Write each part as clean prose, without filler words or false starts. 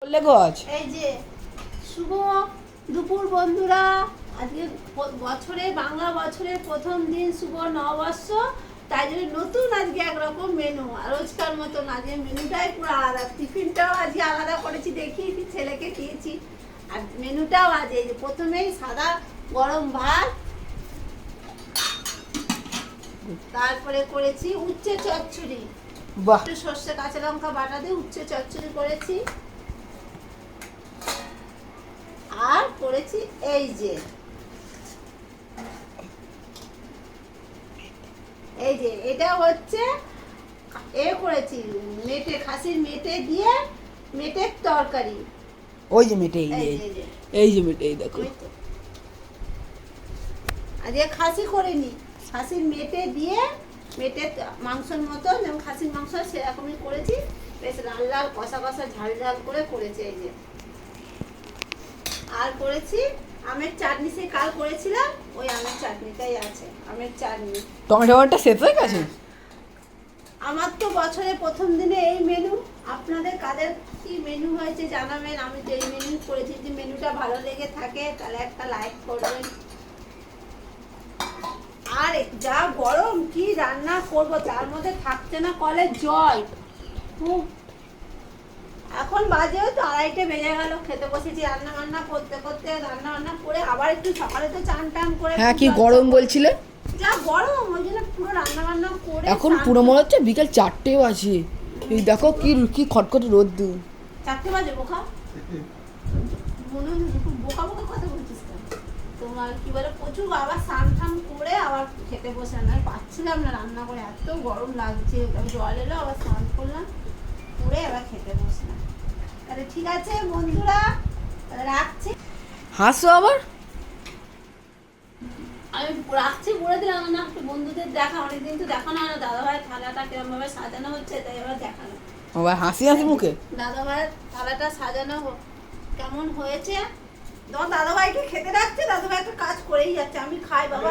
বললে গো আজ এই যে শুভ দুপুর বন্ধুরা, আজকে বাংলা বছরের প্রথম দিন, শুভ নববর্ষ। তাই জন্য নতুন আজকে একরকম মেনু, আর রোজকার মতন আজকে মেনুটাই পুরো আলাদা। টিফিনটাও আজকে আলাদা করেছি, দেখিয়েছি, ছেলেকে দিয়েছি। আর মেনুটাও আজ এই যে প্রথমেই সাদা গরম ভাত, তারপরে করেছি উচ্ছে চচ্চড়ি, বাহ একটু সর্ষে কাঁচা লঙ্কা বাটা দিয়ে উচ্ছে চচ্চড়ি করেছি। আর করেছি এই যে এটা হচ্ছে করেছি খাসির মেটে দিয়ে মেটের তরকারি। ওই যে মেটে এই যে মেটে দেখো আজকে খাসি করিনি, খাসির মেটে দিয়ে মেটের মাংসের মতো, যেমন খাসির মাংস সেরকমই করেছি। বেশ লাল লাল কষা কষা ঝাল ঝাল করে করেছি এই যে। আর করেছি আমের চাটনি, সে কাল করেছিলাম, ওই আমের চাটনিটাই আছে, আমের চাটনি। টমেটোটা শেষ হয়ে গেছে। আমার তো বছরের প্রথম দিনে এই মেনু। আপনাদের কাদের কি মেনু হয়েছে জানাবেন। আমি তো এই মেনু করেছি। যদি মেনুটা ভালো লেগে থাকে তাহলে একটা লাইক করবেন। আর যা গরম, কি রান্না করব, তার মধ্যে থাকছে না কলের জল। এখন বাজেও তো 2:30 বেজে গেল, খেতে বসেছি। রান্না বান্না করতে করতে রান্না বান্না করে আবার একটু সকালে তো চান টান করে, হ্যাঁ কি গরম বলছিলে? যা গরম, ওই জন্য পুরো রান্না বান্না করে এখন পুরো মনে হচ্ছে বিকেল 4টেও আছে। এই দেখো কি কি খটখটে রোদ্দুর। 4টে বাজে বোকা, মনে হচ্ছে বোকা বোকা কথা বলছিস কেন? তোমার কি বলে প্রচুর আবার স্নান টান করে আবার খেতে বসে না, পাচ্ছিলাম না রান্না করে, এত গরম লাগছে। জল এলো, আবার স্নান করলাম, করে আবার খেতে বসলাম। তাহলে ঠিক আছে বন্ধুরা, তাহলে রাখছি। হাসো আবার। আমি রাখছি, বলে দিলাম না একটু বন্ধুদের দেখা, অনেকদিন তো দেখানো হয় না। দাদাভাইয়ের থালাটা কেমন ভাবে সাজানো হচ্ছে, তাই এবার দেখানো। আবার হাসি হাসি মুখে। দাদাভাইয়ের থালাটা সাজানো কেমন হয়েছে। তোমার দাদাভাইকে খেতে রাখছে, দাদাভাই একটা কাজ করেই যাচ্ছে। আমি খাই বাবা,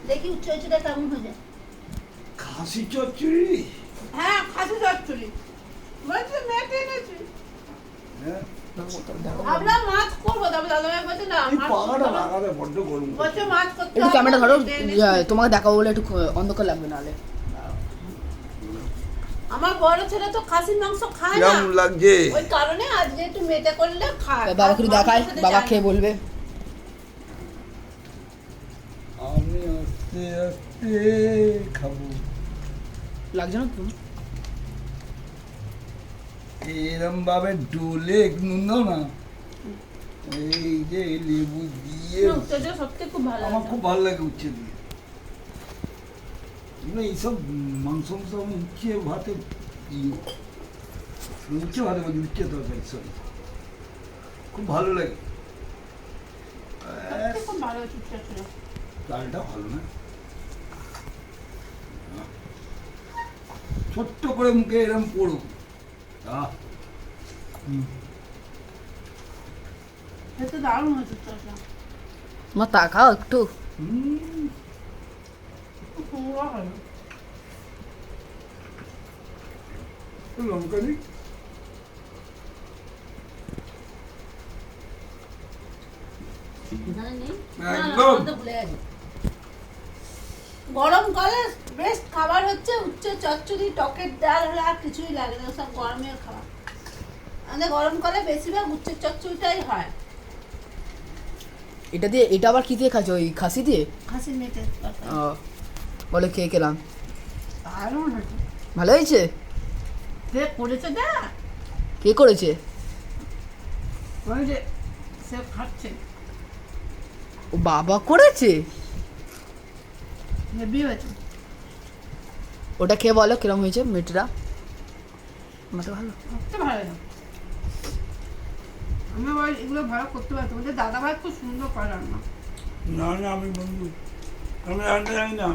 দেখি উচ্চটা কেমন হয়েছে। খাসি চচ্চড়ি। হ্যাঁ খাসি চচ্চড়ি বলছে, মেটে এনেছি। হ্যাঁ ভাবলাম মাছ করবো, তবে দাদাভাই বলছে না, বলছে মাছ করতে একটু ক্যামেরা ধরো, তোমাকে দেখাবো বলে একটু অন্ধকার লাগবে নাহলে। আমার বড় ছেলে তো খাসির মাংস খায় না, কেমন লাগছে? ওই কারণে আজকে একটু মেটে করলে খায়। বাবাকে একটু দেখাই, বাবা খেয়ে বলবে। আমি আস্তে আস্তে খাবো। লাগছে না তুমি? এরম ভাবে ডোলে নুন দাও না, এই যে লেবু দিয়ে। উচ্চটা সত্যি খুব ভালো, আমার খুব ভালো লাগে উচ্ছে দিয়ে। এইসব মাংস মাংস আমি উচ্ছে ভাতে দিই, উচ্ছে ভাতে বলি, উচ্ছে তরকারি, সরি, খুব ভালো লাগে। খুব ভালো উচ্চটা ছিল। ডালটা ভালো না, ছোট্ট করে মুখে এরম পড়ো। এটা দারুণ হয়েছে উচ্চটা। মা তাকাও একটু। লঙ্কা দিই। গরমকালে বেস্ট খাবার হচ্ছে উচ্ছে চচ্চড়ি, টকের ডাল হলে আর কিছুই লাগে না, সব গরমের খাবার। আমাদের গরমকালে বেশিরভাগ উচ্ছে চচ্চড়িটাই হয়। এটা দিয়ে, এটা আবার কি দিয়ে খাচ্ছ? ওই খাসি দিয়ে? খাসির মেটে বলে খেয়ে খেলাম, দারুণ হয়েছে। ভালো হয়েছে। কে করেছে দা? কে করেছে? ওই যে সে খাচ্ছে। ও বাবা করেছে? হেভি হয়েছে। ওটা খেয়ে বলো কিরম হয়েছে মেটরা। মেটে ভালো, করতে ভালো না, আমি আবার এগুলো ভালো করতে পারতাম। বলতে দাদাভাই খুব সুন্দর করে রান্না। না না, আমি বন্ধু, আমি রান্না জানি না।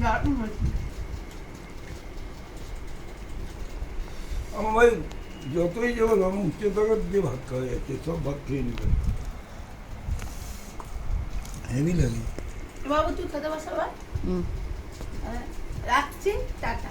দারুণ হয়েছে। আমার ভাই যতই যাবো, আমি উচ্চে তরকারি দিয়ে ভাত খাওয়া যাচ্ছে, সব ভাত খেয়ে নেবে, হেভি লাগে। বাবু তুই খেতে বস আবার। রাখছি, টাটা।